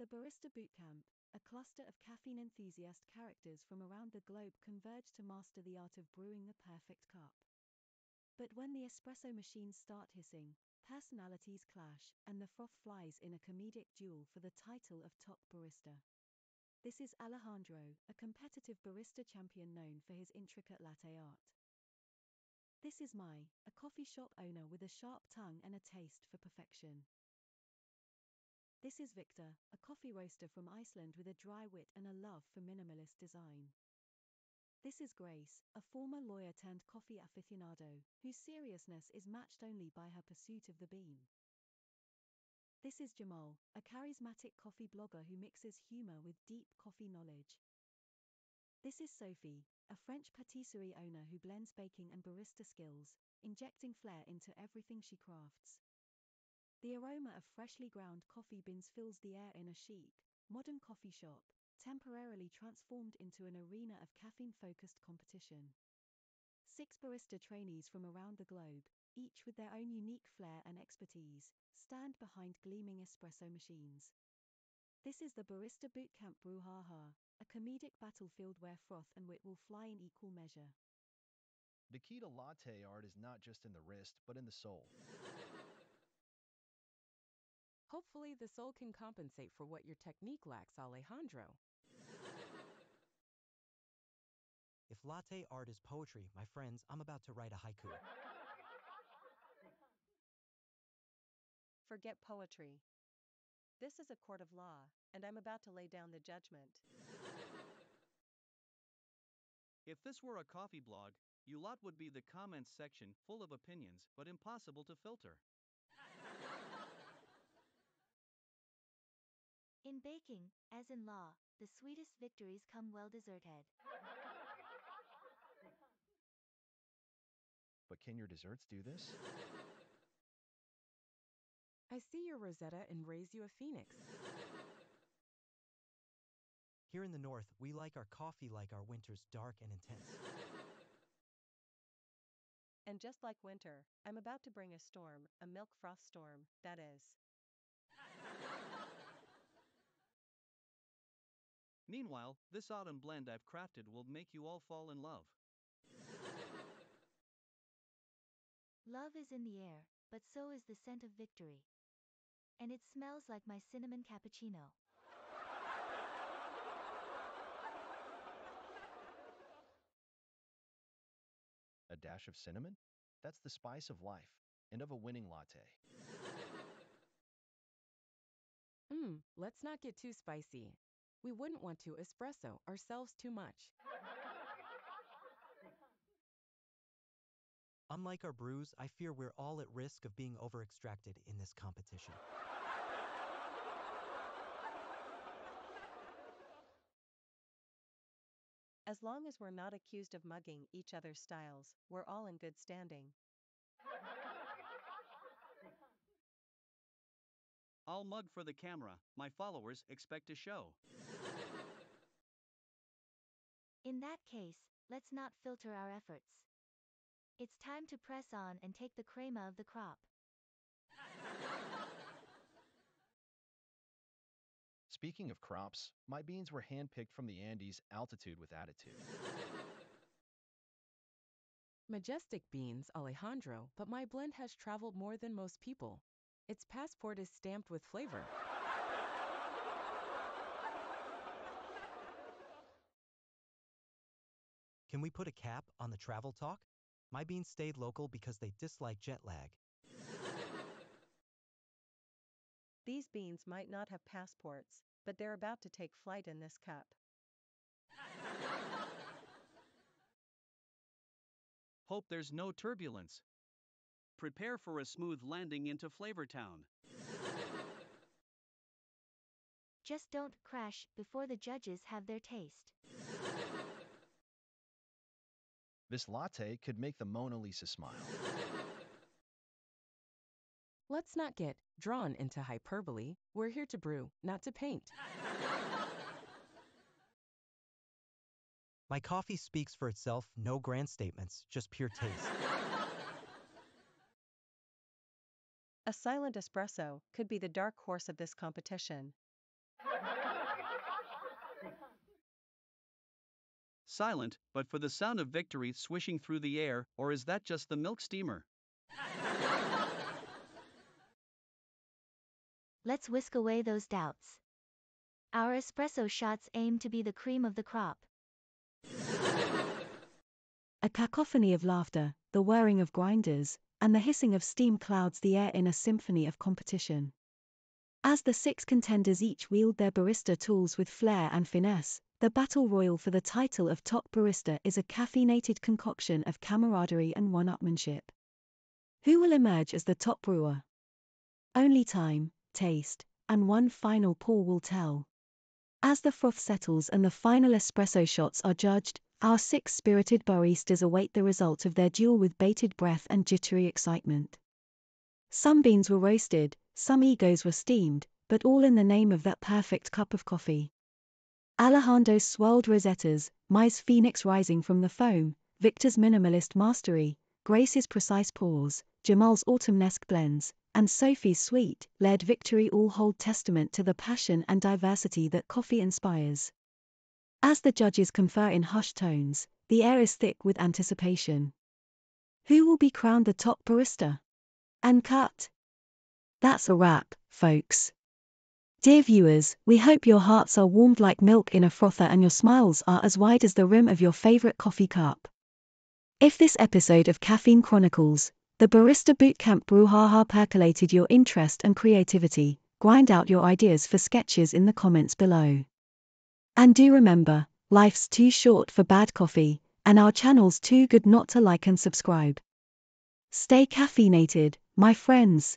The Barista Bootcamp, a cluster of caffeine enthusiast characters from around the globe converge to master the art of brewing the perfect cup. But when the espresso machines start hissing, personalities clash, and the froth flies in a comedic duel for the title of top barista. This is Alejandro, a competitive barista champion known for his intricate latte art. This is Mai, a coffee shop owner with a sharp tongue and a taste for perfection. This is Victor, a coffee roaster from Iceland with a dry wit and a love for minimalist design. This is Grace, a former lawyer turned coffee aficionado, whose seriousness is matched only by her pursuit of the bean. This is Jamal, a charismatic coffee blogger who mixes humor with deep coffee knowledge. This is Sophie, a French patisserie owner who blends baking and barista skills, injecting flair into everything she crafts. The aroma of freshly ground coffee beans fills the air in a chic, modern coffee shop, temporarily transformed into an arena of caffeine-focused competition. 6 barista trainees from around the globe, each with their own unique flair and expertise, stand behind gleaming espresso machines. This is the Barista Bootcamp Brew-haha, a comedic battlefield where froth and wit will fly in equal measure. The key to latte art is not just in the wrist, but in the soul. Hopefully the soul can compensate for what your technique lacks, Alejandro. If latte art is poetry, my friends, I'm about to write a haiku. Forget poetry. This is a court of law, and I'm about to lay down the judgment. If this were a coffee blog, you lot would be the comments section full of opinions but impossible to filter. In baking, as in law, the sweetest victories come well deserted. But can your desserts do this? I see your Rosetta and raise you a phoenix. Here in the north, we like our coffee like our winters dark and intense. And just like winter, I'm about to bring a storm, a milk frost storm, that is. Meanwhile, this autumn blend I've crafted will make you all fall in love. Love is in the air, but so is the scent of victory. And it smells like my cinnamon cappuccino. A dash of cinnamon? That's the spice of life, and of a winning latte. Let's not get too spicy. We wouldn't want to espresso ourselves too much. Unlike our brews, I fear we're all at risk of being over-extracted in this competition. As long as we're not accused of mugging each other's styles, we're all in good standing. I'll mug for the camera, my followers expect a show. In that case, let's not filter our efforts. It's time to press on and take the crema of the crop. Speaking of crops, my beans were handpicked from the Andes, altitude with attitude. Majestic beans, Alejandro, but my blend has traveled more than most people. Its passport is stamped with flavor. Can we put a cap on the travel talk? My beans stayed local because they dislike jet lag. These beans might not have passports, but they're about to take flight in this cup. Hope there's no turbulence. Prepare for a smooth landing into Flavortown. Just don't crash before the judges have their taste. This latte could make the Mona Lisa smile. Let's not get drawn into hyperbole. We're here to brew, not to paint. My coffee speaks for itself, no grand statements, just pure taste. A silent espresso could be the dark horse of this competition. Silent, but for the sound of victory swishing through the air, or is that just the milk steamer? Let's whisk away those doubts. Our espresso shots aim to be the cream of the crop. A cacophony of laughter, the whirring of grinders, and the hissing of steam clouds the air in a symphony of competition. As the 6 contenders each wield their barista tools with flair and finesse, the battle royal for the title of top barista is a caffeinated concoction of camaraderie and one-upmanship. Who will emerge as the top brewer? Only time, taste, and one final pour will tell. As the froth settles and the final espresso shots are judged, our 6 spirited baristas await the result of their duel with bated breath and jittery excitement. Some beans were roasted, some egos were steamed, but all in the name of that perfect cup of coffee. Alejandro's swirled rosettas, Mai's phoenix rising from the foam, Victor's minimalist mastery, Grace's precise pours, Jamal's autumnesque blends, and Sophie's sweet-led victory all hold testament to the passion and diversity that coffee inspires. As the judges confer in hushed tones, the air is thick with anticipation. Who will be crowned the top barista? And cut? That's a wrap, folks. Dear viewers, we hope your hearts are warmed like milk in a frother and your smiles are as wide as the rim of your favorite coffee cup. If this episode of Caffeine Chronicles, the Barista Bootcamp Brew-haha percolated your interest and creativity, grind out your ideas for sketches in the comments below. And do remember, life's too short for bad coffee, and our channel's too good not to like and subscribe. Stay caffeinated, my friends.